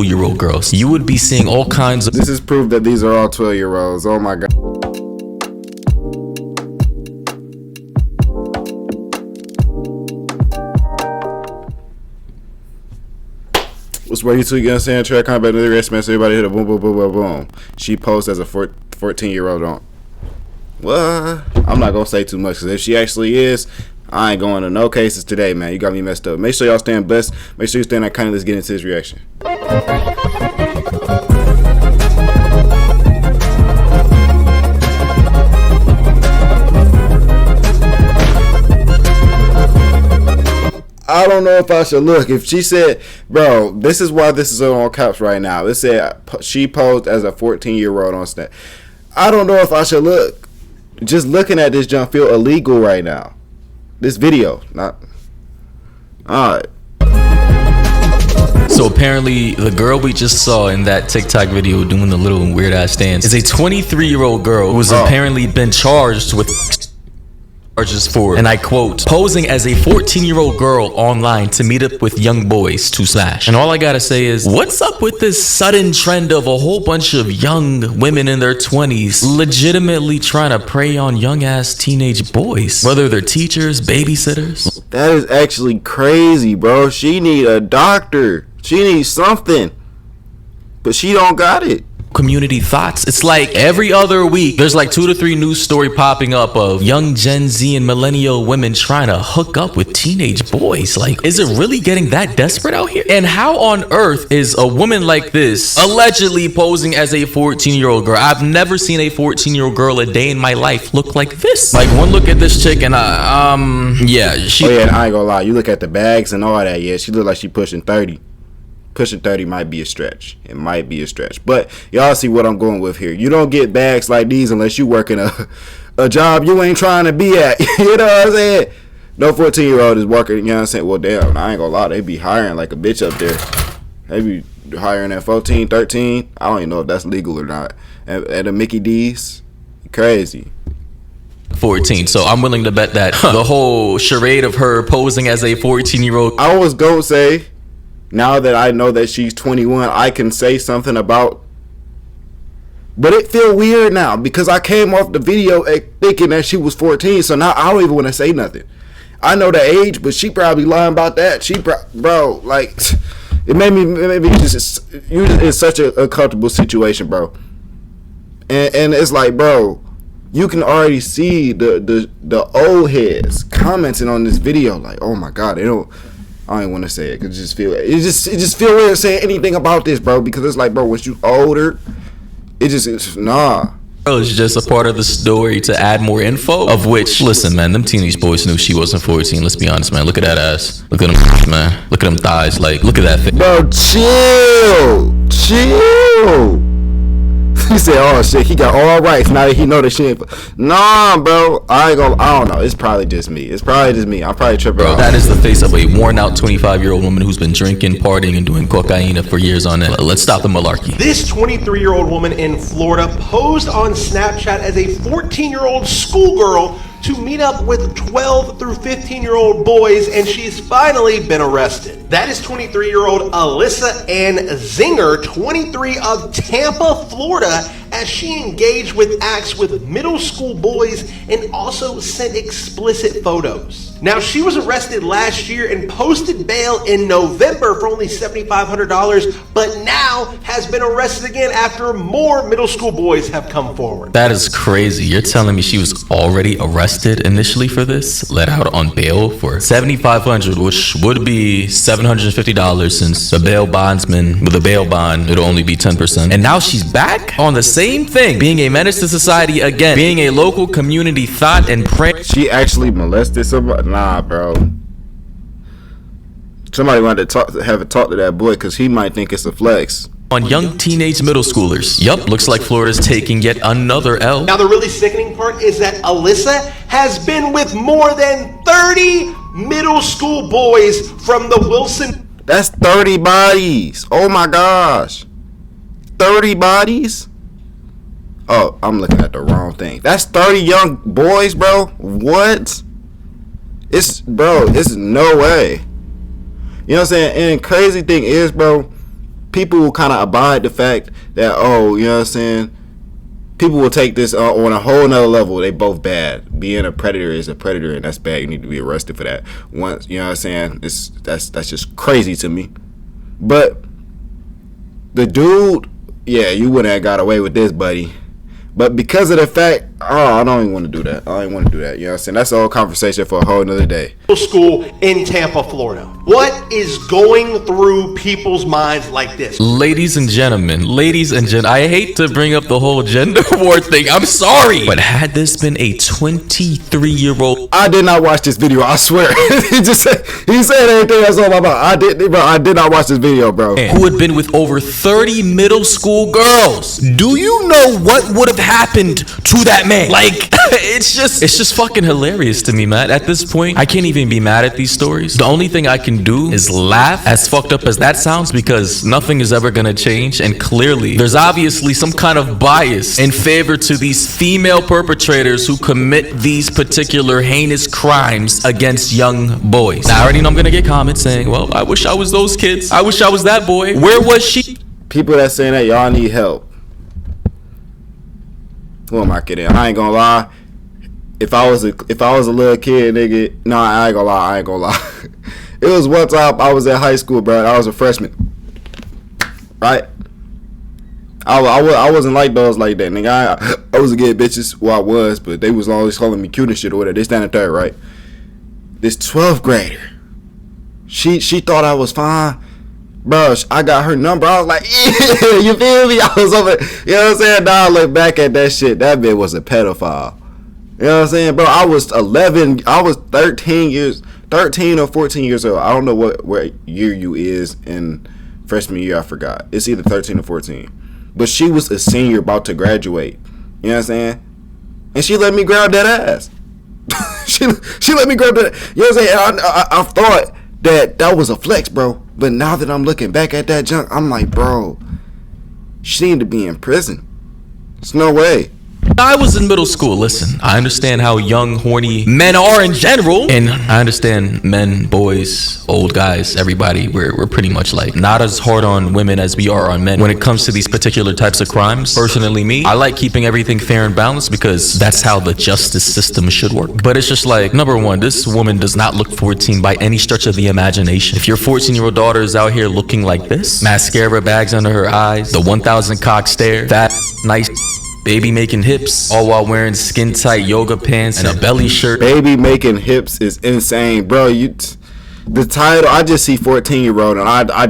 12-year-old girls. You would be seeing all kinds of... This is proof that these are all 12-year-olds. Oh my god. What's where you two gonna say track combat to the rest, man? So everybody hit a boom, boom, boom, boom, boom. She posed as a 14-year-old on. What? I'm not gonna say too much because if she actually is, I ain't going to no cases today, man. You got me messed up. Make sure y'all staying blessed. Make sure you stay in that kind of. Let's get into this reaction. I don't know if I should look. If she said, bro, this is why this is on caps right now. It said she posed as a 14-year-old on Snap. I don't know if I should look. Just looking at this jump feel illegal right now. This video, not. Alright. So apparently the girl we just saw in that TikTok video doing the little weird ass dance is a 23-year-old girl who's apparently been charged with charges for, and I quote, posing as a 14-year-old girl online to meet up with young boys to slash. And all I gotta say is, what's up with this sudden trend of a whole bunch of young women in their 20s legitimately trying to prey on young ass teenage boys, whether they're teachers, babysitters? That is actually crazy, bro. She need a doctor. She needs something, but she don't got it. Community thoughts. It's like every other week there's like 2 to 3 news story popping up of young Gen Z and millennial women trying to hook up with teenage boys. Like, is it really getting that desperate out here? And how on earth is a woman like this allegedly posing as a 14-year-old girl? I've never seen a 14-year-old girl a day in my life look like this. Like, one look at this chick and yeah, she. Oh yeah, I ain't gonna lie. You look at the bags and all that. Yeah, she look like she pushing 30. Pushing 30 might be a stretch. It might be a stretch. But y'all see what I'm going with here. You don't get bags like these unless you working a job you ain't trying to be at. You know what I'm saying? No 14-year-old is working, you know what I'm saying? Well, damn, I ain't gonna lie. They be hiring like a bitch up there. They be hiring at 14, 13. I don't even know if that's legal or not. At a Mickey D's. Crazy. 14. So I'm willing to bet that the whole charade of her posing as a 14-year-old. I was gonna say, now that I know that she's 21, I can say something about, but it feel weird now because I came off the video thinking that she was 14, so now I don't even want to say nothing. I know the age, but she probably lying about that. Bro, like, it made me just, you in such a comfortable situation, bro. And it's like, bro, you can already see the old heads commenting on this video, like, oh my god, they don't. I don't want to say it because it just feel weird saying anything about this, bro. Because it's like, bro, once you older, it's nah. It's just a part of the story to add more info. Of which, listen, man, them teenage boys knew she wasn't 14. Let's be honest, man. Look at that ass. Look at them, man. Look at them thighs. Like, look at that thing. Bro, chill. He said, oh shit, he got all rights now that he know that she ain't. Nah, bro, I don't know. It's probably just me. I'm probably tripping. Bro, that is the face of a worn out 25-year-old woman who's been drinking, partying, and doing cocaine for years on end. Let's stop the malarkey. This 23-year-old woman in Florida posed on Snapchat as a 14-year-old schoolgirl to meet up with 12 through 15-year-old boys, and she's finally been arrested. That is 23-year-old Alyssa Ann Zinger, 23, of Tampa, Florida, as she engaged with acts with middle school boys and also sent explicit photos. Now, she was arrested last year and posted bail in November for only $7,500, but now has been arrested again after more middle school boys have come forward. That is crazy. You're telling me she was already arrested initially for this, let out on bail for $7,500, which would be $750 since a bail bondsman with a bail bond, it'll only be 10%. And now she's back on the same thing, being a menace to society again, being a local community thought and pray. She actually molested somebody? Nah, bro. Somebody wanted to have a talk to that boy because he might think it's a flex. On young teenage middle schoolers. Yup, looks like Florida's taking yet another L. Now, the really sickening part is that Alyssa has been with more than 30 middle school boys from the Wilson. That's 30 bodies. Oh my gosh. 30 bodies? Oh, I'm looking at the wrong thing. That's 30 young boys, bro. What? It's no way. You know what I'm saying? And crazy thing is, bro, people will kind of abide the fact that, oh, you know what I'm saying, people will take this on a whole nother level. They both bad. Being a predator is a predator, and that's bad. You need to be arrested for that. Once, you know what I'm saying, that's just crazy to me. But the dude, yeah, you wouldn't have got away with this, buddy. But because of the fact, I don't even want to do that. I don't want to do that. You know what I'm saying? That's a whole conversation for a whole nother day. School in Tampa, Florida. What is going through people's minds like this? Ladies and gentlemen, I hate to bring up the whole gender war thing. I'm sorry. But had this been a 23-year-old... I did not watch this video, I swear. he said everything that's on my mind. I did not watch this video, bro. Who had been with over 30 middle school girls. Do you know what would have happened to that man? Like, it's just fucking hilarious to me, man. At this point, I can't even be mad at these stories. The only thing I can do is laugh, as fucked up as that sounds, because nothing is ever gonna change, and clearly there's obviously some kind of bias in favor to these female perpetrators who commit these particular heinous crimes against young boys. Now, I already know I'm gonna get comments saying, well, I wish I was those kids. I wish I was that boy. Where was she? People that saying that y'all need help. Who am I kidding? I ain't gonna lie. If I was a little kid, nigga, no, I ain't gonna lie. It was one time I was at high school, bro. I was a freshman, right? I wasn't like those like that, nigga. I was getting bitches. Well, I was, but they was always calling me cute and shit or whatever. They standing there, right? This 12th grader, she thought I was fine. Bro, I got her number. I was like, yeah, you feel me? I was over, you know what I'm saying? Now I look back at that shit. That bitch was a pedophile. You know what I'm saying? Bro, I was 13 or 14 years old. I don't know what year you is in freshman year. I forgot. It's either 13 or 14. But she was a senior about to graduate. You know what I'm saying? And she let me grab that ass. she let me grab that. You know what I'm saying? I thought that was a flex, bro. But now that I'm looking back at that junk, I'm like, bro, she needed to be in prison. There's no way. I was in middle school. Listen, I understand how young, horny men are in general. And I understand men, boys, old guys, everybody, we're pretty much like not as hard on women as we are on men when it comes to these particular types of crimes. Personally, me, I like keeping everything fair and balanced because that's how the justice system should work. But it's just like, number one, this woman does not look 14 by any stretch of the imagination. If your 14-year-old daughter is out here looking like this, mascara bags under her eyes, the 1,000 cock stare, that nice baby making hips, all while wearing skin tight yoga pants and a belly shirt. Baby making hips is insane, bro. The title, I just see 14-year-old and I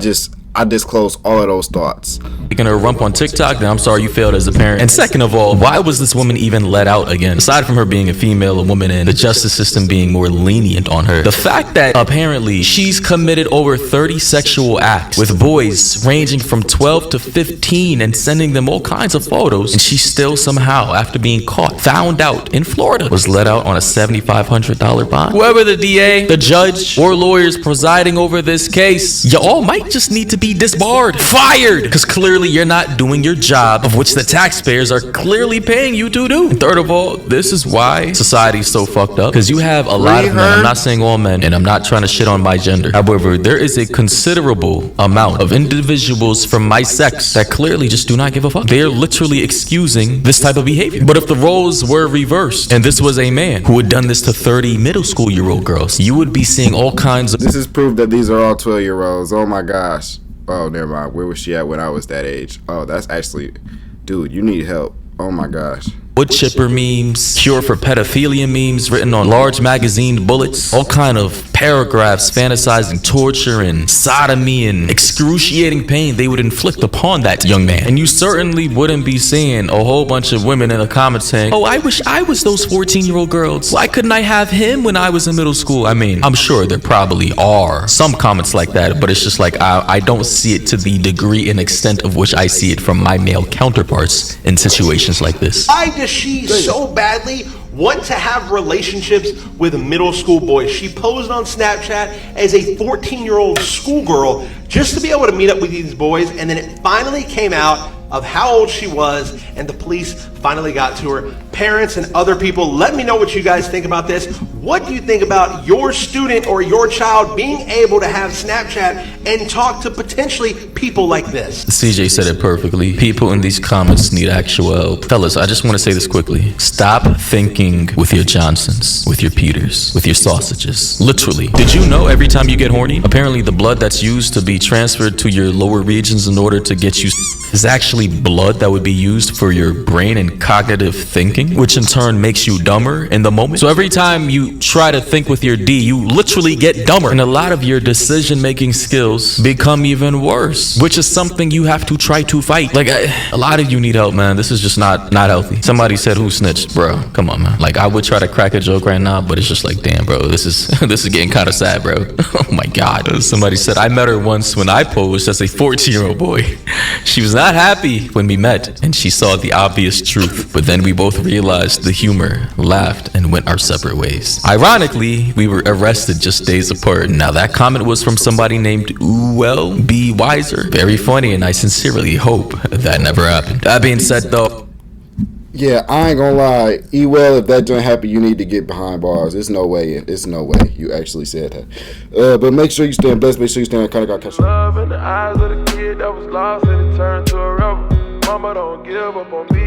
disclose all of those thoughts. Taking her rump on TikTok, then I'm sorry you failed as a parent. And second of all, why was this woman even let out again? Aside from her being a female, a woman, and the justice system being more lenient on her, the fact that apparently she's committed over 30 sexual acts with boys ranging from 12 to 15 and sending them all kinds of photos, and she still somehow, after being caught, found out in Florida, was let out on a $7,500 bond. Whoever the DA, the judge, or lawyers presiding over this case, y'all might just need to be disbarred, fired, because clearly you're not doing your job, of which the taxpayers are clearly paying you to do. And third of all, this is why society's so fucked up, because you have a lot of men, I'm not saying all men, and I'm not trying to shit on my gender. However, there is a considerable amount of individuals from my sex that clearly just do not give a fuck. They're literally excusing this type of behavior. But if the roles were reversed, and this was a man who had done this to 30 middle school-year-old girls, you would be seeing all kinds of... This is proof that these are all 12-year-olds. Oh my gosh. Oh, never mind. Where was she at when I was that age? Oh, that's actually... Dude, you need help. Oh my gosh. wood chipper memes, cure for pedophilia memes written on large magazine bullets, all kind of paragraphs fantasizing torture and sodomy and excruciating pain they would inflict upon that young man. And you certainly wouldn't be seeing a whole bunch of women in the comments saying, oh, I wish I was those 14-year-old girls. Why couldn't I have him when I was in middle school? I mean, I'm sure there probably are some comments like that, but it's just like I don't see it to the degree and extent of which I see it from my male counterparts in situations like this. Why does she so badly want to have relationships with middle school boys? She posed on Snapchat as a 14-year-old schoolgirl just to be able to meet up with these boys, and then it finally came out of how old she was, and the police finally got to her. Parents and other people, let me know what you guys think about this. What do you think about your student or your child being able to have Snapchat and talk to potentially people like this? CJ said it perfectly. People in these comments need actual help. Fellas, I just want to say this quickly. Stop thinking with your Johnsons, with your Peters, with your sausages. Literally. Did you know every time you get horny, apparently the blood that's used to be transferred to your lower regions in order to get you is actually blood that would be used for your brain and cognitive thinking, which in turn makes you dumber in the moment. So every time you try to think with your D, you literally get dumber, and a lot of your decision-making skills become even worse, which is something you have to try to fight. Like, a lot of you need help, man. This is just not healthy. Somebody said, who snitched? Bro, come on, man. Like, I would try to crack a joke right now, but it's just like, damn, bro, this is this is getting kind of sad, bro. Oh my God. Somebody said, I met her once when I posed as a 14-year-old boy. She was not happy when we met, and she saw the obvious truth, but then we both realized the humor, laughed, and went our separate ways. Ironically, we were arrested just days apart. Now that comment was from somebody named Uwell B. Wiser. Very funny, and I sincerely hope that never happened. That being said, though, yeah, I ain't gonna lie. Well, if that don't happen, you need to get behind bars. There's no way. It's no way you actually said that. But make sure you stand blessed. Make sure you stand kind of got love in the eyes of the kid that was lost and it turned to a rebel. Mama don't give up on me.